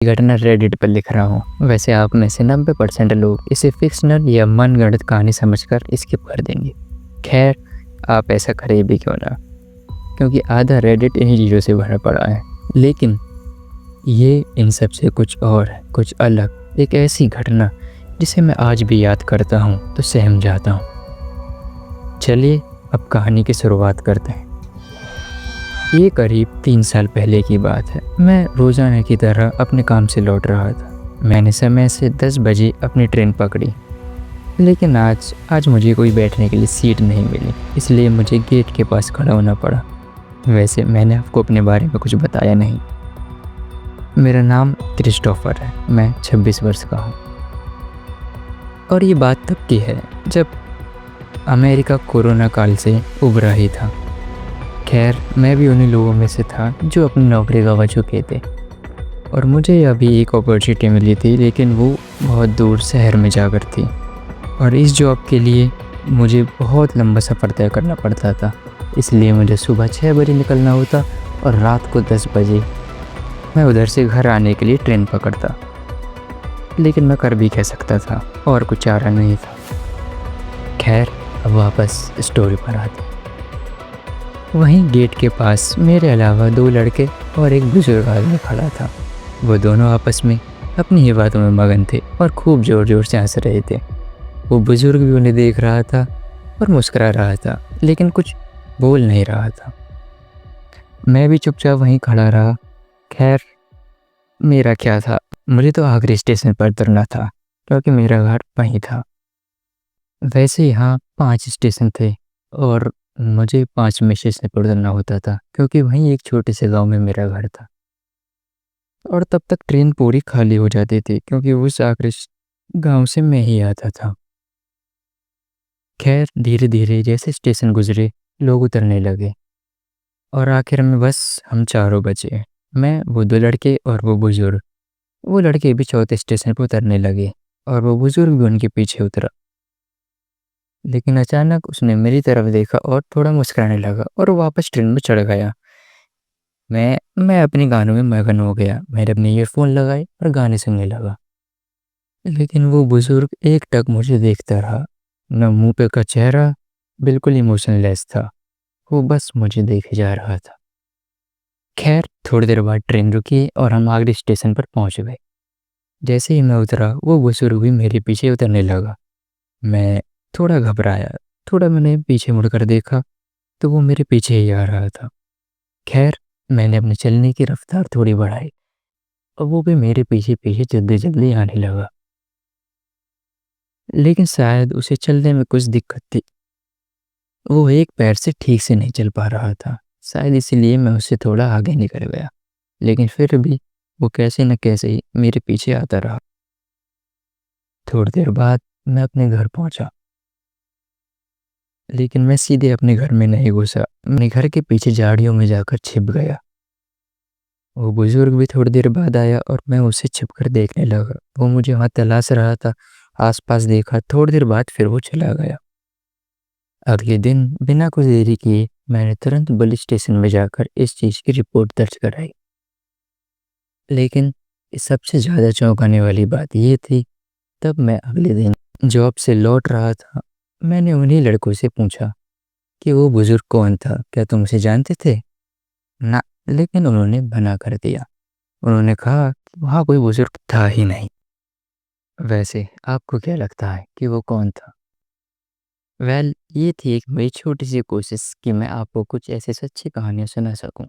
घटना रेडिट पर लिख रहा हूँ। वैसे आप में से 90% लोग इसे फिक्शनल या मनगढ़ंत कहानी समझकर स्किप कर देंगे। खैर, आप ऐसा करें भी क्यों ना, क्योंकि आधा रेडिट इन्हीं चीज़ों से भरा पड़ा है। लेकिन ये इन सब से कुछ और है, कुछ अलग, एक ऐसी घटना जिसे मैं आज भी याद करता हूँ तो सहम जाता हूँ। चलिए अब कहानी की शुरुआत करते हैं। ये करीब 3 साल पहले की बात है। मैं रोज़ाना की तरह अपने काम से लौट रहा था। मैंने समय से 10 बजे अपनी ट्रेन पकड़ी, लेकिन आज मुझे कोई बैठने के लिए सीट नहीं मिली, इसलिए मुझे गेट के पास खड़ा होना पड़ा। वैसे मैंने आपको अपने बारे में कुछ बताया नहीं। मेरा नाम क्रिस्टोफर है, मैं 26 वर्ष का हूँ। और ये बात तब की है जब अमेरिका कोरोना काल से उभरा ही था। खैर, मैं भी उन्हीं लोगों में से था जो अपनी नौकरी गंवा चुके थे और मुझे अभी एक अपॉर्चुनिटी मिली थी, लेकिन वो बहुत दूर शहर में जाकर थी। और इस जॉब के लिए मुझे बहुत लंबा सफ़र तय करना पड़ता था, इसलिए मुझे सुबह 6 बजे निकलना होता और रात को 10 बजे मैं उधर से घर आने के लिए ट्रेन पकड़ता। लेकिन मैं कर भी कह सकता था और कुछ चारा नहीं था। खैर, अब वापस स्टोरी पर आते। वहीं गेट के पास मेरे अलावा 2 लड़के और एक बुजुर्ग आदमी खड़ा था। वो दोनों आपस में अपनी ही बातों में मगन थे और खूब ज़ोर ज़ोर से हंस रहे थे। वो बुजुर्ग भी उन्हें देख रहा था और मुस्कुरा रहा था, लेकिन कुछ बोल नहीं रहा था। मैं भी चुपचाप वहीं खड़ा रहा। खैर, मेरा क्या था, मुझे तो आखिरी स्टेशन पर उतरना था क्योंकि मेरा घर वहीं था। वैसे यहाँ 5 स्टेशन थे और मुझे 5वें स्टेशन पर उतरना होता था, क्योंकि वहीं एक छोटे से गांव में मेरा घर था। और तब तक ट्रेन पूरी खाली हो जाती थी, क्योंकि उस आखिरी गांव से मैं ही आता था। खैर, धीरे धीरे जैसे स्टेशन गुजरे, लोग उतरने लगे और आखिर में बस हम चारों बचे। मैं, वो 2 लड़के और वो बुजुर्ग। वो लड़के भी चौथे स्टेशन पर उतरने लगे और वो बुजुर्ग भी उनके पीछे उतरा। लेकिन अचानक उसने मेरी तरफ देखा और थोड़ा मुस्कुराने लगा और वापस ट्रेन में चढ़ गया। मैं अपने गानों में मगन हो गया। मैंने अपने ईयरफोन लगाए और गाने सुनने लगा। लेकिन वो बुजुर्ग एकटक मुझे देखता रहा। न मुंह पे का चेहरा, बिल्कुल इमोशनलेस था। वो बस मुझे देखे जा रहा था। खैर, थोड़ी देर बाद ट्रेन रुकी और हम आखिरी स्टेशन पर पहुंच गए। जैसे ही मैं उतरा, वो बुजुर्ग भी मेरे पीछे उतरने लगा। मैं थोड़ा घबराया। थोड़ा मैंने पीछे मुड़कर देखा तो वो मेरे पीछे ही आ रहा था। खैर, मैंने अपने चलने की रफ्तार थोड़ी बढ़ाई और वो भी मेरे पीछे पीछे जल्दी जल्दी आने लगा। लेकिन शायद उसे चलने में कुछ दिक्कत थी। वो एक पैर से ठीक से नहीं चल पा रहा था। शायद इसीलिए मैं उससे थोड़ा आगे निकल गया। लेकिन फिर भी वो कैसे न कैसे ही मेरे पीछे आता रहा। थोड़ी देर बाद मैं अपने घर पहुंचा, लेकिन मैं सीधे अपने घर में नहीं घुसा। अपने घर के पीछे झाड़ियों में जाकर छिप गया। वो बुजुर्ग भी थोड़ी देर बाद आया और मैं उसे छिपकर देखने लगा। वो मुझे वहाँ तलाश रहा था। आसपास देखा, थोड़ी देर बाद फिर वो चला गया। अगले दिन बिना कुछ देरी किए मैंने तुरंत पुलिस स्टेशन में जाकर इस चीज़ की रिपोर्ट दर्ज कराई। लेकिन इस सबसे ज़्यादा चौंकाने वाली बात ये थी, तब मैं अगले दिन जॉब से लौट रहा था। मैंने उन्हीं लड़कों से पूछा कि वो बुजुर्ग कौन था, क्या तुम उसे जानते थे? ना, लेकिन उन्होंने मना कर दिया। उन्होंने कहा कि वहाँ कोई बुजुर्ग था ही नहीं। वैसे आपको क्या लगता है कि वो कौन था? वेल, ये थी एक मेरी छोटी सी कोशिश कि मैं आपको कुछ ऐसी सच्ची कहानियाँ सुना सकूं।